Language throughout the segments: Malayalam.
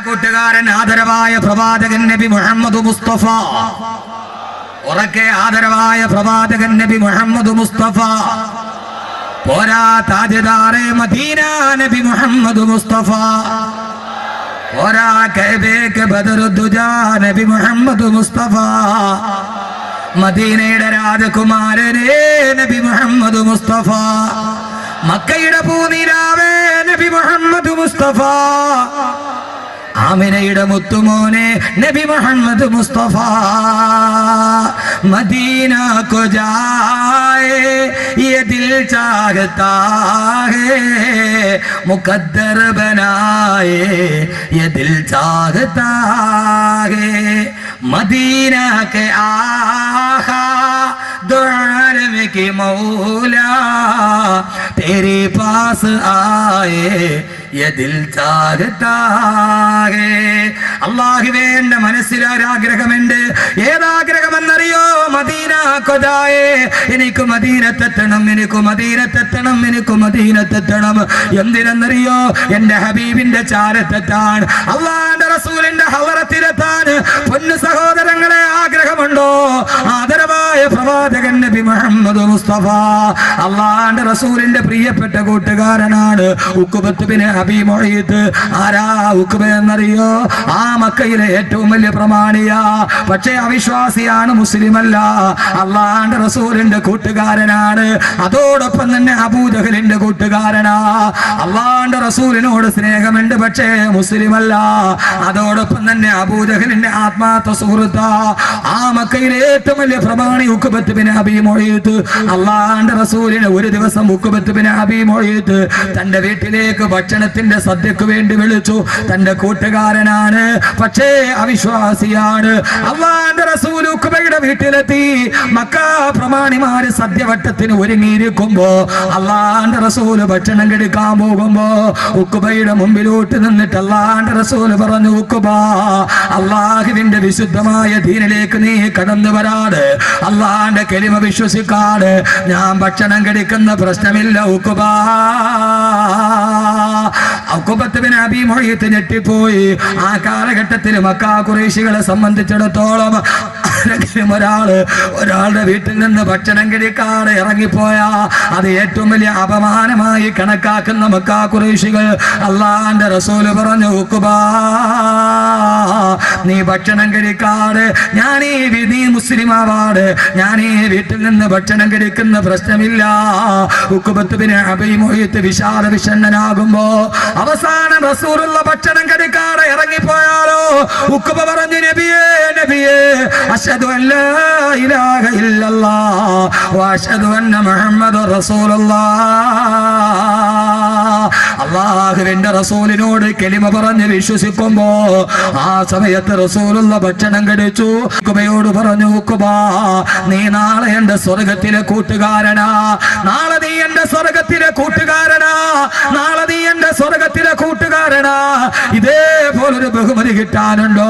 കൂട്ടുകാരൻ ആദരവായ പ്രവാചകൻ നബി മുഹമ്മദ് മുസ്തഫ. ഉറക്കെ ആദരവായ പ്രവാചകൻ നബി മുഹമ്മദ് മുസ്തഫ. പോരാ താജ്ദാറെ മദീന നബി മുഹമ്മദ് മുസ്തഫ. പോരാ കഅബയ്ക്ക് ബദറുദ്ദുജാ നബി മുഹമ്മദ് മുസ്തഫ. മദീനയുടെ രാജകുമാരനേ നബി മുഹമ്മദ് മുസ്തഫ. മക്കയുടെ പൂനിലാവേ നബി മുഹമ്മദ് മുസ്തഫ. ആമിനയുടെ മുത്തുമോനെ നബി മുഹമ്മദ് മുസ്തഫ. മദീന को जाए ये दिल चाहता है मुकद्दर बनाए ये दिल चाहता है मदीना के आका दो आलम के मौला तेरे पास आए ये दिल चाहता है. അല്ലാഹുവേ എന്റെ മനസ്സിലൊരാഗ്രഹമുണ്ട്. ഏതാഗ്രഹമെന്നറിയോ? മദീന കൊതായേ, എനിക്ക് മദീനത്തെത്തണം, എനിക്ക് മദീനത്തെത്തണം, എനിക്ക് മദീനത്തെത്തണം. എന്തിനെന്നറിയോ? എന്റെ ഹബീബിന്റെ ചാരത്തെത്താൻ, അല്ലാഹുവിന്റെ റസൂലിന്റെ ഹളറത്തിലെത്താൻ. പൊന്നു സഹോദരങ്ങളെ, ആഗ്രഹമുണ്ടോ? ആദരവായ പ്രവാചകൻ നബി മുഹമ്മദ് മുസ്തഫ. അല്ലാഹുവിന്റെ റസൂലിന്റെ പ്രിയപ്പെട്ട കൂട്ടുകാരനാണ് ഉഖബത്ത് ബിൻ അബീ മുഈത്ത്. ആരാ ഉഖബ എന്നറിയോ? ആ മക്കയിലെ ഏറ്റവും വലിയ പ്രമാണിയാ. പക്ഷേ അവിശ്വാസിയാണ്, മുസ്ലിമല്ല. അല്ലാഹുവിന്റെ റസൂലിന്റെ കൂട്ടുകാരനാണ്. അതോടൊപ്പം തന്നെ അബൂജഹലിന്റെ കൂട്ടുകാരനാ. അല്ലാഹുവിന്റെ റസൂലിനോട് സ്നേഹമുണ്ട്, പക്ഷേ മുസ്ലിമല്ല. അതോടൊപ്പം തന്നെ അബൂജഹലിന്റെ ആത്മാർത്ഥ സുഹൃത്താ. ആ മക്കയിലെ ഏറ്റവും വലിയ പ്രമാണി ഉഖബത്ത് ബിൻ അബീ മുഈത്ത്. അല്ലാഹുവിന്റെ റസൂലിനെ ഒരു ദിവസം ഉഖബത്ത് ബിൻ അബീ മുഈത്ത് തന്റെ വീട്ടിലേക്ക് ഭക്ഷണത്തിന്റെ സദ്യക്ക് വേണ്ടി വിളിച്ചു. തന്റെ കൂട്ടുകാരനാണ്, പക്ഷേ അവിശ്വാസിയാണ്. അല്ലാഹുവിന്റെ റസൂൽ ഉഖബയുടെ വീട്ടിലെത്തി. മക്ക പ്രമാണിമാര് സദ്യവട്ടത്തിന് ഒരുങ്ങിയിരിക്കുമ്പോ അല്ലാഹുവിന്റെ റസൂൽ ഭക്ഷണം കഴിക്കാൻ പോകുമ്പോ ഉഖബയുടെ മുമ്പിലോട്ട് നിന്നിട്ട് അല്ലാഹുവിന്റെ റസൂൽ പറഞ്ഞു, ഉഖബ, അല്ലാഹുവിന്റെ വിശുദ്ധമായ ദീനിലേക്ക് നീ കടന്നു വരാതെ, അല്ലാഹുവിന്റെ കലിമ വിശ്വസിക്കാതെ ഞാൻ ഭക്ഷണം കഴിക്കുന്ന പ്രശ്നമില്ല ഉഖബ. ഉഖബത്ത് ബിൻ അബീ മുഈത്ത് ഞെട്ടിപ്പോയി. ആ കാലഘട്ടത്തിൽ മക്ക ഖുറൈശികളെ സംബന്ധിച്ചിടത്തോളം ഒരാളുടെ വീട്ടിൽ നിന്ന് ഭക്ഷണം കഴിക്കാതെ ഇറങ്ങിപ്പോയാ അത് ഏറ്റവും വലിയ അപമാനമായി കണക്കാക്കുന്ന മക്ക ഖുറൈശികൾ. അല്ലാഹുവിന്റെ റസൂല് പറഞ്ഞു, ഉഖബ, നീ ഭക്ഷണം കഴിക്കാതെ നീ മുസ്ലിം ആവാതെ ഞാൻ ഈ വീട്ടിൽ നിന്ന് ഭക്ഷണം കഴിക്കുന്ന പ്രശ്നമില്ല. ഉഖബത്ത് ബിൻ അബീ മുഈത്ത് വിശാല വിഷണ്ണനാകുമ്പോ അവസാനം റസൂലുള്ള ഭക്ഷണം കഴിക്കാതെ ഇറങ്ങിപ്പോയാലോ? ഉഖബ പറഞ്ഞു, നബിയേ, നബിയേ, അശ്ഹദു അൻ ലാ ഇലാഹ ഇല്ലല്ലാഹ് വ അശ്ഹദു അന്ന മുഹമ്മദുർ റസൂലുള്ളാഹ്. അല്ലാഹുവിന്റെ റസൂലിനോട് കലിമ പറഞ്ഞ് വിശ്വസിക്കുമ്പോ ആ സമയത്ത് റസൂലുള്ള ഭക്ഷണം കഴിച്ചു. ഉഖബയോട് പറഞ്ഞു, ഉഖബ, നീ നാളെ എന്റെ സ്വർഗത്തിലെ കൂട്ടുകാരനാ. നാളെ നീ എന്റെ സ്വർഗത്തിലെ കൂട്ടുകാരനാ. നാളെ നീ എന്റെ സ്വർഗത്തിലെ കൂട്ടുകാരനാ. ഇതേപോലൊരു ബഹുമതി കിട്ടാനുണ്ടോ?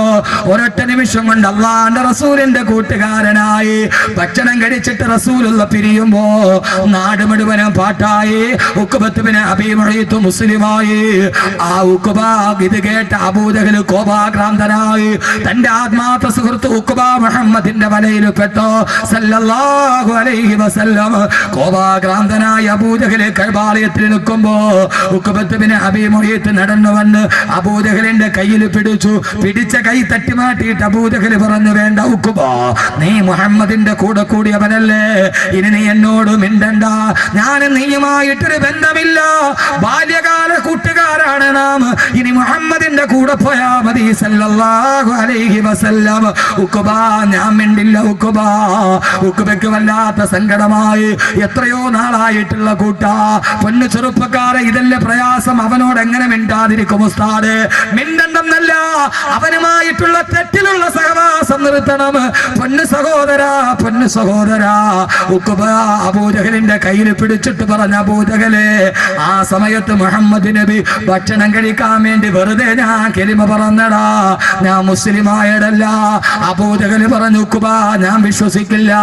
ഒരൊറ്റ നിമിഷം കൊണ്ട് അല്ലാഹുവിന്റെ റസൂലിന്റെ കൂട്ടുകാരനായി ഭക്ഷണം കഴിച്ചിട്ട് റസൂലുള്ള പിരിയുമ്പോ നാട് മുഴുവനും പാട്ടായി. ഉഖബത്ത് ബിൻ അബീ മുഈത്ത് മുസ്ലിമായി. ആ ഉഖബ ഇത് കേട്ട അബൂജഹൽ കോപാക്രാന്തനായി. തന്റെ ആത്മാർത്ഥ സുഹൃത്ത് ഉഖബ മുഹമ്മദിന്റെ വലയിൽ പെട്ടോ സല്ലല്ലാഹു അലൈഹി വസല്ലം. കോപാക്രാന്തനായ അബൂജഹൽ കഅബാലയത്തിൽ നിൽക്കുമ്പോ ഉഖബത്ത് ബിൻ അബീ മുഈത്ത് നടന്നു വന്ന് അബൂജഹലിന്റെ കയ്യിൽ പിടിച്ചു. പിടിച്ച കൈ തട്ടി മാറ്റിയിട്ട് അബൂജഹൽ പറഞ്ഞു, വേണ്ട ഉഖബ, നീ മുഹമ്മദിന്റെ കൂടെ കൂടിയവനല്ലേ, ഇനി നീ എന്നോട് മിണ്ടണ്ട. ഞാൻ നീയുമായിട്ടൊരു ബന്ധമില്ല, ബാല്യകാല കൂട്ടുകാരാണ് നാം. ഇനി മുഹമ്മദിന്റെ കൂടെ പോയാ മതി സല്ലല്ലാഹു അലൈഹി വസല്ലം. ഉഖബ, ഞാൻ മിണ്ടില്ല ഉഖബ. ഉഖബയ്ക്ക് വല്ലാത്ത സങ്കടമായി. എത്രയോ നാളായിട്ടുള്ള കൂട്ടാ, പൊന്നു ചെറുപ്പക്കാരെ, ഇതല്ലേ പ്രയാസം. അവനോട് എങ്ങനെ മിണ്ടാതിരിക്കും ഉസ്താദ്? മിണ്ടണ്ടെന്നല്ല, അവനുമായിട്ടുള്ള തെറ്റിലുള്ള സഹവാസം നിർത്തണം. പൊന്നു സഹോദരാ, പൊന്നു സഹോദരാ. ഉഖബ അബൂജഹലിന്റെ കയ്യിൽ പിടിച്ചിട്ട് പറഞ്ഞ, അബൂജഹലെ, ആ സമയത്ത് മുഹമ്മദ് നബി ഭക്ഷണം കഴിക്കാൻ വേണ്ടി വെറുതെ ഞാൻ കലിമ പറഞ്ഞടാ, ഞാൻ മുസ്ലിമായടല്ല. അബൂജഹൽ പറഞ്ഞു, ഉഖബ, ഞാൻ വിശ്വസിക്കില്ല.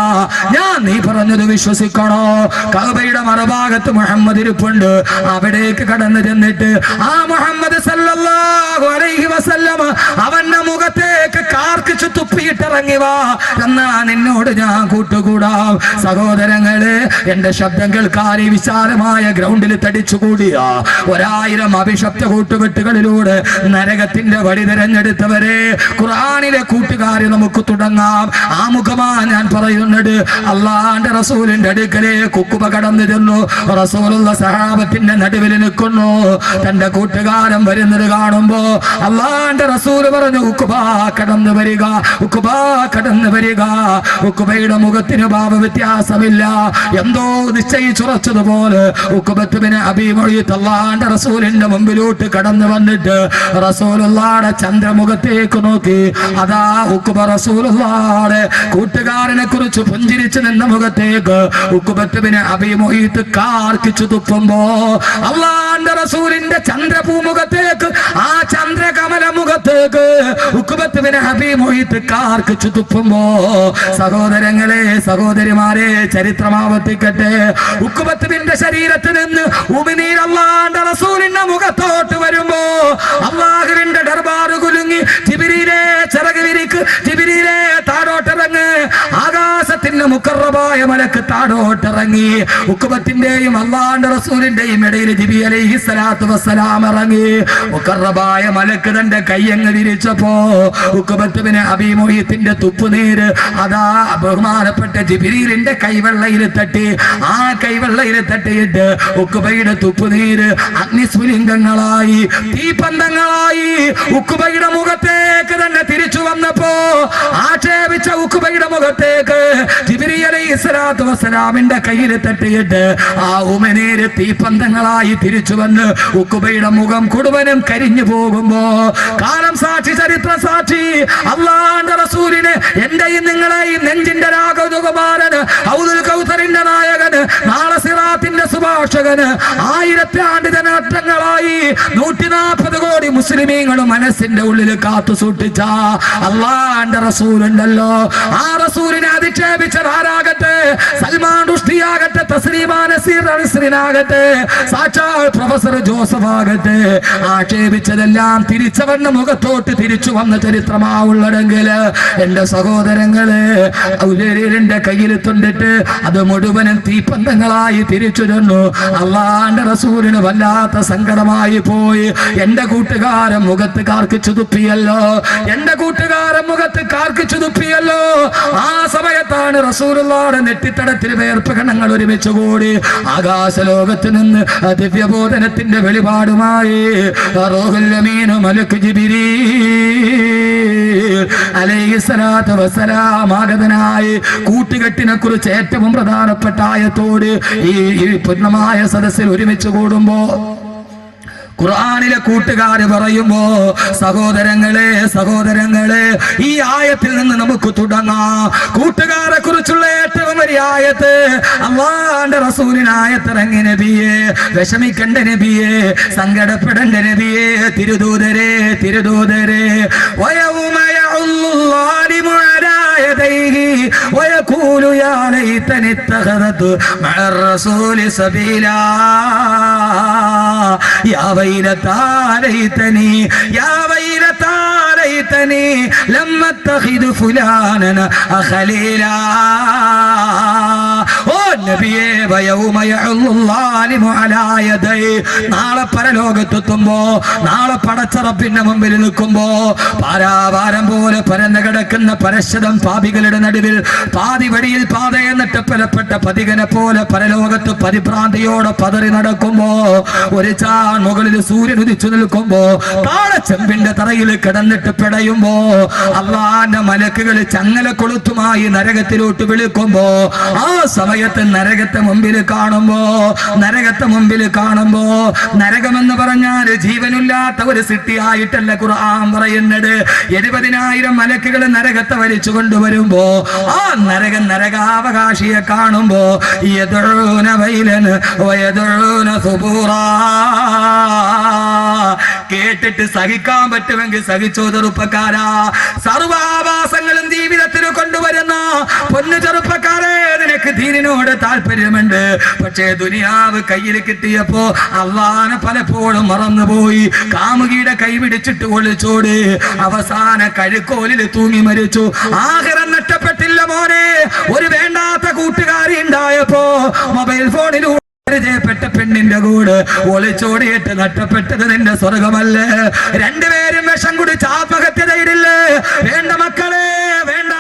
ഞാൻ നീ പറഞ്ഞത് വിശ്വസിക്കണോ? കഅബയുടെ മറുഭാഗത്ത് മുഹമ്മദ് ഇരിപ്പുണ്ട്. അവിടേക്ക് കടന്നു ചെന്നിട്ട് ആ മുഹമ്മദ് സല്ലല്ലാഹു അലൈഹി വസല്ലം മുഖത്തേക്ക് കാർക്കിച്ചു തുപ്പിയിട്ടിറങ്ങി വാ, എന്നാ നിന്നോട് ഞാൻ കൂട്ടുകൂടാം. സഹോദരങ്ങളെ, എന്റെ ശബ്ദം കേൾക്കാൻ ഈ വിശാലമായ ഗ്രൗണ്ടിൽ തടിച്ചുകൂടിയ 1000 അഭിശബ്ദ കൂട്ടുകെട്ടുകളിലൂടെ നരകത്തിന്റെ വഴി തിരഞ്ഞെടുത്തവരെ, ഖുർആനിലെ കൂട്ടുകാരെ നമുക്ക് തുടങ്ങാം. ആ മുഖമാ ഞാൻ പറയുന്നത്. അള്ളാന്റെ റസൂലിന്റെ അടുക്കലേക്ക് ഉക്കുബ കടന്നു ചെന്നു. റസൂലുള്ള സഹാബത്തിന്റെ നടുവിൽ നിൽക്കുന്നു. തന്റെ കൂട്ടുകാരൻ വരുന്നത് കാണുമ്പോ അള്ളാന്റെ റസൂൽ പറഞ്ഞു, ഉക്കുബ കടന്നു വരിക, ഉക്കുബ കടന്നു വരിക. ഉക്കുബയുടെ മുഖത്തിന് ഭാവ വ്യത്യാസമില്ല. എന്തോ നിശ്ചയിച്ചുറച്ചതുപോലെ ഉക്കുബത്ത് ബിൻ അബീ മുഅയ്ത് അള്ളാന്റെ റസൂലിന്റെ മുമ്പിലോട്ട് കടന്നു വന്നിട്ട് റസൂലുള്ളാഹിയുടെ ചന്ദ്രമുഖത്തേക്ക് നോക്കി. അതാ ഉക്കുബ റസൂലുള്ളാഹിയുടെ കൂട്ടുകാരനെ കുറിച്ച് പുഞ്ചിരിച്ചു നിന്ന മുഖത്തേക്ക് ഉക്കുബത്ത് ബിൻ അബീ മുഅയ്ത് കാർക്കിച്ചു തുപ്പുമ്പോ അള്ളാന്റെ റസൂലിന്റെ ചന്ദ്രഭൂമുഖത്തേക്ക്, ആ ചന്ദ്രകമല മുഖത്തേക്ക് ഉക്കുബത്ത് ബിൻ അബീ മുഅയ്ത് കാർക്കിച്ചു തുപ്പുമ്പോ, സഹോദരങ്ങളെ, സഹോദരിമാരെ, ചരിത്രമാവർത്തിക്കട്ടെ. ഉക്കുബത്ത് ബിന്റെ ശരീരത്തിൽ നിന്ന് ഉമിനീർ അള്ളാന്റെ റസൂലിന്റെ മുഖത്തോട്ട് വരുമ്പോ അള്ളാഹുവിന്റെ ദർബാറ് കുലുങ്ങി. ജിബ്രീലേ ചിറക് വിരിക്ക്, ജിബ്രീലേ താഴോട്ടിറങ്ങ്. ആകാശത്തിന്റെ മുഖറബായ മലക്ക് താഴോട്ടിറങ്ങി. ഉക്കുബത്തിന്റെയും അള്ളാന്റെ റസൂലിന്റെയും ഇടയിൽ ജിബി അലൈഹിസ്സലാത്തു വസ്സലാം ഇറങ്ങി. മുഖറബായ മലക്ക് തന്റെ കയ്യങ്ങ് വിരിച്ചപ്പോ ഉക്കുബത്ത് ബിൻ അബീ മുഅയ്ത്തിന്റെ തുപ്പുനീര് അതാ ബഹുമാനപ്പെട്ട ജിബ്രീലിന്റെ കൈവെള്ളയിൽ തട്ടി. ആ കൈവെള്ളയിൽ തട്ടിയിട്ട് ഉക്കുബയുടെ തുപ്പുനീര് അഗ്നിസ്ഫുലിംഗങ്ങളായി, തീപന്തങ്ങളായി ഉക്കുബയുടെ മുഖത്തേക്ക് തന്നെ തിരിച്ചു വന്നപ്പോ ആക്ഷേപിച്ച ഉക്കുബയുടെ മുഖത്തേക്ക് ജിബ്രീൽ അലൈഹിസ്സലാത്തു വസ്സലാമിന്റെ കയ്യിൽ തട്ടിയിട്ട് ആ ഉമിനീര് തീപന്തങ്ങളായി തിരിച്ചു വന്ന് ഉക്കുബയുടെ മുഖം മുഴുവനും കരിഞ്ഞു പോകുമ്പോ കാലം സാക്ഷി, ചരിത്ര സാക്ഷി, അള്ളാന്റെ റസൂലിന്, എന്റെയും നിങ്ങളെയും നെഞ്ചിന്റെ രാഘവകുമാരന്, ഹൗദുൽ കൗസറിന്റെ നായകന്, നാളെ സിറാത്തിന്റെ സുഭാഷകന്, 1000 ആണ്ട് ജനനങ്ങളായി 140 കോടി മുസ്ലിമീങ്ങളും മനസ്സിന്റെ ഉള്ളിൽ കാത്തു സൂക്ഷിച്ച അള്ളാന്റെ റസൂലുണ്ടല്ലോ. ആ റസൂലിനെ അധിക്ഷേപിച്ചതാരാകട്ടെ, സൽമാൻ റുഷ്ദിയാകട്ടെ, തസ്ലീമാ നസീർ അൻസറിനാകട്ടെ, സാക്ഷാൽ പ്രൊഫസർ ജോസഫ് ആകട്ടെ, ആക്ഷേപിച്ചതെല്ലാം തിരിച്ചവന്റെ മുഖത്തോട്ട് തിരിച്ചു വന്ന ചരിത്രമാവുള്ളതെങ്കിൽ എന്റെ സഹോദരങ്ങളെ, ഔലേരിന്റെ കയ്യിൽ തൊണ്ടിട്ട് അത് മുഴുവനും തീപ്പന്തങ്ങളായി തിരിച്ചു തന്നു. അള്ളാന്റെ റസൂലിന് വല്ലാത്ത സങ്കടമായി പോയി. എന്റെ കൂട്ടുകാരൻ മുഖത്ത് കാർക്കിച്ചു തുപ്പിയല്ലോ, എന്റെ കൂട്ടുകാരൻ മുഖത്ത് കാർക്കിച്ചു തുപ്പിയല്ലോ. ആ സമയത്താണ് റസൂലുള്ളാഹിയുടെ നെറ്റിത്തടത്തിൽ വേർപ്പ് കണങ്ങൾ ഒരുമിച്ച് കൂടി. ആകാശലോകത്ത് നിന്ന് ദിവ്യബോധനത്തിന്റെ വെളിപാടുമായി റൂഹുൽ അമീൻ മലക്ക് ജിബ്രീൽ അലൈഹിസ്സലാത്തു വസ്സലാം ആഗതനായി കൂട്ടുകെട്ടിനെ കുറിച്ച് ഏറ്റവും പ്രധാനപ്പെട്ട ആയത്തോട് ഈ പൂർണ്ണമായ സദസ്സിൽ ഒരുമിച്ച് കൂടുമ്പോ ഖുർആനിലെ കൂട്ടുകാര് പറയുമ്പോ, സഹോദരങ്ങളെ, സഹോദരങ്ങളെ, ഈ ആയത്തിൽ നിന്ന് നമുക്ക് തുടങ്ങാം. കൂട്ടുകാരെ കുറിച്ചുള്ള ഏറ്റവും വലിയ ആയത്ത് അല്ലാഹുവിന്റെ റസൂലിന് ആയത്തിറങ്ങി. നബിയെ, വിഷമിക്കണ്ട നബിയെ, സങ്കടപ്പെടേണ്ട നബിയെ, തിരുദൂതരെ, തിരുദൂതരെ, വയൗമ യഉല്ലാലിമു അലാ യദൈഹി വയഖൂലു യാ ലൈതനി ഇത്തഖദതു മഅർ റസൂലി സബീലാ യാ വൈലതാ ലൈതനി യാ വൈലതാ ലൈതനി ലം അത്തഖിദു ഫുലാനൻ ഖലീലാ. ഓ നബിയേ, വയൗമ യഉല്ലാലിമു അലാ യദൈഹി, നാളെ പരലോകത്തെത്തുമ്പോ, നാളെ പടച്ച റബ്ബിന്റെ മുമ്പിൽ നിൽക്കുമ്പോ പാരാവാരം പോലെ പരന്നു കിടക്കുന്ന പരശതം പാപികളുടെ നടുവിൽ പാതി വഴിയിൽ പാതയെന്നിട്ട് പലപ്പെട്ട പതികനെ പോലെ പരലോകത്ത് പരിഭ്രാന്തിയോടെ പതറി നടക്കുമ്പോ, ഒരു ചാൺ മുകളിൽ സൂര്യൻ ഉദിച്ചു നിൽക്കുമ്പോ, താഴെ ചെമ്പിന്റെ തറയിൽ കിടന്നിട്ട് പിടയുമ്പോ, അള്ളാന്റെ മലക്കുകൾ ചങ്ങല കൊളുത്തുമായി നരകത്തിലോട്ട് വിളിക്കുമ്പോ, ആ സമയത്ത് നരകത്തെ മുമ്പിൽ കാണുമ്പോ, നരകത്തെ മുമ്പിൽ കാണുമ്പോ, നരകമെന്ന് പറഞ്ഞാൽ ജീവനില്ലാത്ത ഒരു സിട്ടിയായിട്ടല്ല ഖുർആൻ പറയുന്നത്. 70,000 മലക്കുകൾ നരകത്തെ വലിച്ചു കൊണ്ടുവരുമ്പോ, ആ നരകാവകാശിയെ കാണുമ്പോ യദഊന വൈലൻ വയദഊന സുബൂറാ, കേട്ടിട്ട് സഹിക്കാൻ പറ്റുമെങ്കിൽ സഹിച്ചോ ചെറുപ്പക്കാരാ. സർവാഭാസങ്ങളും ജീവിതത്തിൽ കൊണ്ടുവരുന്ന പൊന്നു ചെറുപ്പക്കാരെ, നിനക്ക് ദീനിനോട് താല്പര്യമുണ്ട്, പക്ഷേ ദുനിയാവ് കയ്യിൽ കിട്ടിയപ്പോ അള്ളാനെ പലപ്പോഴും മറന്നുപോയി. കാമുകിയുടെ കൈ പിടിച്ചിട്ട് ഒളിച്ചോട്, അവസാന കഴുക്കോലിൽ തൂങ്ങി മരിച്ചു. ആഖിറം നഷ്ടപ്പെട്ടില്ല മോനെ. ഒരു വേണ്ടാത്ത കൂട്ടുകാരി ഉണ്ടായപ്പോ മൊബൈൽ ഫോണിലൂടെ പരിചയപ്പെട്ട പെണ്ണിന്റെ കൂടെ ഒളിച്ചോടിയിട്ട് നഷ്ടപ്പെട്ടത് നിന്റെ സ്വർഗമല്ലേ? രണ്ടുപേരും വിഷം കുടിച്ച് ആത്മഹത്യ ചെയ്തില്ലേ? വേണ്ട മക്കളെ, വേണ്ട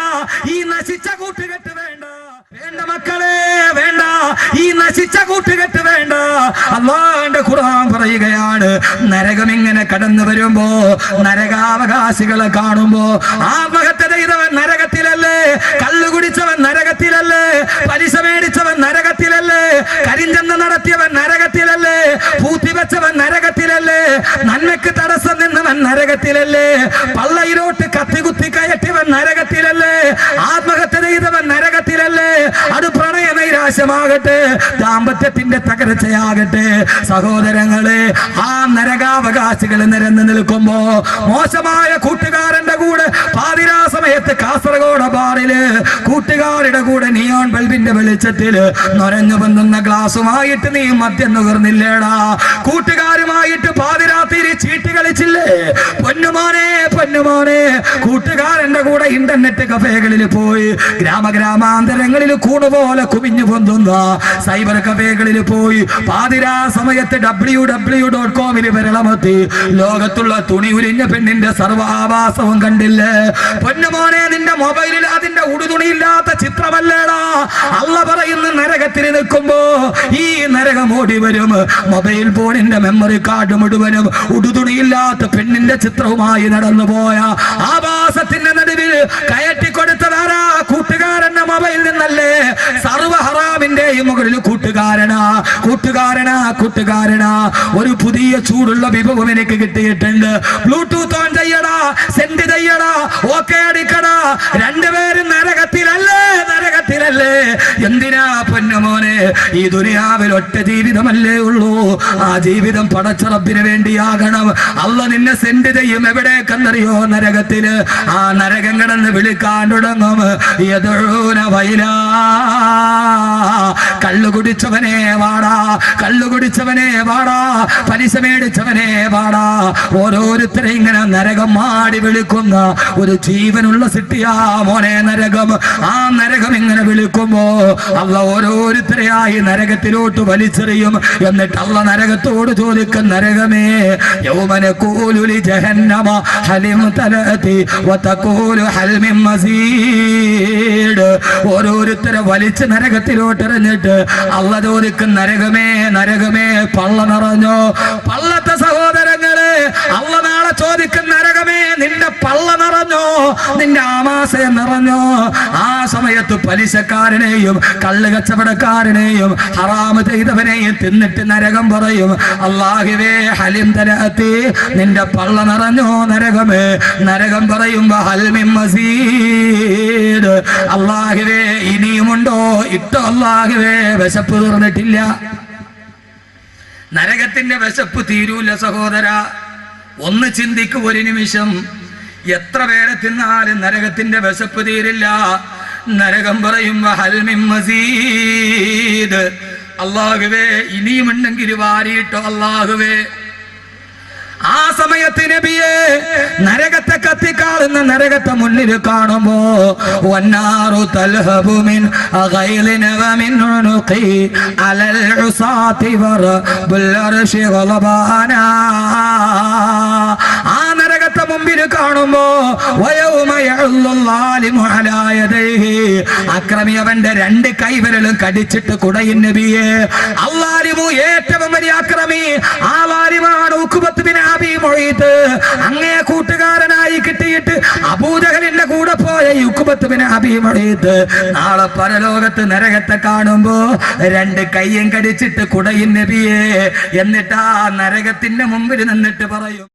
ഈ നശിച്ച കൂട്ടുകെട്ട്, വേണ്ട വേണ്ട മക്കളെ, വേണ്ട ഈ നശിച്ച കൂട്ടുകെട്ട്, വേണ്ട. അല്ലാഹുവിന്റെ ഖുർആൻ പറയുകയാണ്, നരകം ഇങ്ങനെ കടന്നു വരുമ്പോ, നരകാവകാശികളെ കാണുമ്പോ, ആത്മഹത്യ ചെയ്തവൻ നരകത്തിലല്ലേ, കള്ളു കുടിച്ചവൻ നരകത്തിലല്ലേ, പലിശ മേടിച്ചവൻ നരകത്തിലല്ലേ, കരിഞ്ചന്ത നടത്തിയവൻ നരകത്തിലല്ലേ, പൂത്തിവെച്ചവൻ നരകത്തിലല്ലേ, നന്മയ്ക്ക് തടസ്സം നിന്നവൻ നരകത്തിലല്ലേ, പള്ളയിലോട്ട് കത്തികുത്തി കയറ്റിയവൻ നരകത്തിലല്ലേ, ആത്മഹത്യ ചെയ്തവൻ നരകത്തിലല്ലേ. അത് പ്രണയ നൈരാശ്യമാകട്ടെ, ദാമ്പത്യത്തിന്റെ തകർച്ചയാകട്ടെ, സഹോദരങ്ങളെ, ആ നരകാവകാശികൾ നിരന്നു നിൽക്കുമ്പോ, മോശമായ കൂട്ടുകാരന്റെ കൂടെ പാതിരാ സമയത്ത് കാസർഗോഡ് ബാറില് കൂട്ടുകാരുടെ കൂടെ നിയോൺ ബൾബിന്റെ വെളിച്ചത്തിൽ നൊരഞ്ഞു വന്നുന്ന ഗ്ലാസുമായിട്ട് നീ മദ്യം നുകർന്നില്ലേടാ? കൂട്ടുകാരുമായിട്ട് പാതിരാത്രി ചീട്ട് കളിച്ചില്ലേ? പൊന്നുമോനെ, പൊന്നുമോനെ, കൂട്ടുകാരന്റെ കൂടെ ഇന്റർനെറ്റ് കഫേകളിൽ പോയി, ഗ്രാമാന്തരങ്ങളിൽ കൂണുപോലെ കുമിഞ്ഞു പൊന്തുന്ന സൈബർ കഫേകളിൽ പോയി, പാതിരാ സമയത്ത് www.com വിരളമത്തി ലോകത്തുള്ള തുണി ഉരിഞ്ഞ പെണ്ണിന്റെ സർവാഭാസവും കണ്ടില്ലേ? പൊന്നുമോനെ, നിന്റെ മൊബൈലിൽ അതിന്റെ ഉടുതുണിയില്ലാത്ത ചിത്രമല്ലേടാ? അള്ള പറയുന്ന നരകത്തിൽ നിൽക്കുമ്പോ ഈ നരകം ഓടി വരും. മൊബൈൽ ഫോണിന്റെ മെമ്മറി കാർഡ് മുഴുവനും ഉടുതുണിയില്ലാത്ത പെണ്ണിന്റെ ചിത്രവുമായി നടന്നു പോയ ആഭാസത്തിന്റെ നടുവിൽ കയറ്റിക്കൊടുത്തതാരാ? കൂട്ടുകാരന്റെ മൊബൈൽ നിന്നല്ലേ? സർവ ഹറാമിന്റെയും മുകളിൽ കൂട്ടുകാരനാ, കൂട്ടുകാരനാ, കൂട്ടുകാരനാ. ഒരു പുതിയ ചൂടുള്ള വിഭവം എനിക്ക് കിട്ടിയിട്ടുണ്ട്. ബ്ലൂടൂത്ത് ഓൺ ചെയ്യടാ, സെൻഡ് ചെയ്യടാ, ഓക്കെ അടിക്കടാ. രണ്ടുപേരും നരകത്തിലല്ലേ, നരകത്തിലല്ലേ? എന്തിനാ പൊന്നുമോനെ? ഈ ദുനിയാവിൽ ഒറ്റ ജീവിതമല്ലേ ഉള്ളൂ. ആ ജീവിതം പടച്ച റബ്ബിന് വേണ്ടിയാകണം. അള്ള നിന്നെ സെൻഡ് ചെയ്യും എവിടേക്കെന്നറിയോ? നരകത്തില്. ആ നരകം കിടന്ന് വിളിക്കാൻ തുടങ്ങും, യദഊന വൈലാ, കള്ളു കുടിച്ചവനെ വാടാ, കള്ളു കുടിച്ചവനെ വാടാ, പലിശ മേടിച്ചവനെ വാടാ. ഓരോരുത്തരെ ഇങ്ങനെ നരകം മാടി വിളിക്കുന്ന ഒരു ജീവനുള്ള സിട്ടിയാ മോനെ നരകം. ആ നരകം ഇങ്ങനെ വിളിക്കുമ്പോ അള്ള ഓരോരുത്തരെയായി നരകത്തിലോട്ട് വലിച്ചെറിയും. എന്നിട്ട് അള്ള നരകത്തോട് ചോദിക്കും, നരകമേ, യൗമന ഖൂലു ജഹന്നമ ഹലിം തലതി വതഖൂലു ഹൽ മിൻ മസീദ്. ഓരോരുത്തരെ വലിച്ച് നരകത്തിലോട്ട് എറിഞ്ഞിട്ട് അള്ള ചോദിക്കും, നരകമേ, നരകമേ, പള്ള നിറഞ്ഞോ? പള്ളത്തെ സഹോദരങ്ങളെ, അള്ള നാളെ ചോദിക്കും, നരകമേ, നിന്റെ പള്ള നിറഞ്ഞോ? നിന്റെ ആമാശയം നിറഞ്ഞോ? ആ സമയത്ത് പലിശക്കാരനെയും കള്ള് കച്ചവടക്കാരനെയും ഹറാമ് ചെയ്തവനെയും തിന്നിട്ട് നരകം പറയും, അല്ലാഹുവേ, ഹലിം തലഅത്തി, നിന്റെ പള്ള നിറഞ്ഞോ നരകമേ? നരകം പറയുമ്പോ ഹൽ മിൻ മസീദ്, അല്ലാഹുവേ, ഇനിയുമുണ്ടോ? ഇട്ടോ അല്ലാഹുവേ, വിശപ്പ് തീർന്നിട്ടില്ല. നരകത്തിന്റെ വിശപ്പ് തീരൂല സഹോദര. ഒന്ന് ചിന്തിക്കൂ ഒരു നിമിഷം. എത്ര പേരെ തിന്നാലും നരകത്തിന്റെ വിശപ്പ് തീരില്ല. നരകം പറയുമ്പോ ഹൽ മിൻ മസീദ്, അല്ലാഹുവേ, ഇനിയുമുണ്ടെങ്കിൽ വാരിയിട്ടോ അല്ലാഹുവേ. ആ സമയത്ത് നബിയെ, നരകത്തെ കത്തിക്കാളുന്ന നരകത്തെ മുന്നിൽ കാണുമ്പോ, വന്നാറു തൽഹബു മിൻ ഗൈലിന വമിൻ ഉനുഖി അലൽ ഉസാതി വറബുൽ അർശി ഗളബാനാ. ആ നരകത്തെ മുമ്പിൽ കാണുമ്പോ, വയൗമ യഉല്ലു ളാലിമു അലാ യദൈഹി, അക്രമി അവന്റെ രണ്ട് കൈവിരലും കടിച്ചിട്ട് കുടയും നബിയെ. അല്ലാലിമു, ഏറ്റവും വലിയ അക്രമി ആ ലാലിമാണ് ഉഖബത്ത് ബിൻ അബീ മുഈത്ത്. അങ്ങേ കൂട്ടുകാരനായി കിട്ടിയിട്ട് അബൂജഹലിന്റെ കൂടെ പോയ ഉഖബത്ത് ബിൻ അബീ മുഈത്ത് നാളെ പരലോകത്ത് നരകത്തെ കാണുമ്പോ രണ്ട് കൈയും കടിച്ചിട്ട് കുടയും നബിയെ. എന്നിട്ട് ആ നരകത്തിന്റെ മുമ്പിൽ നിന്നിട്ട് പറയും,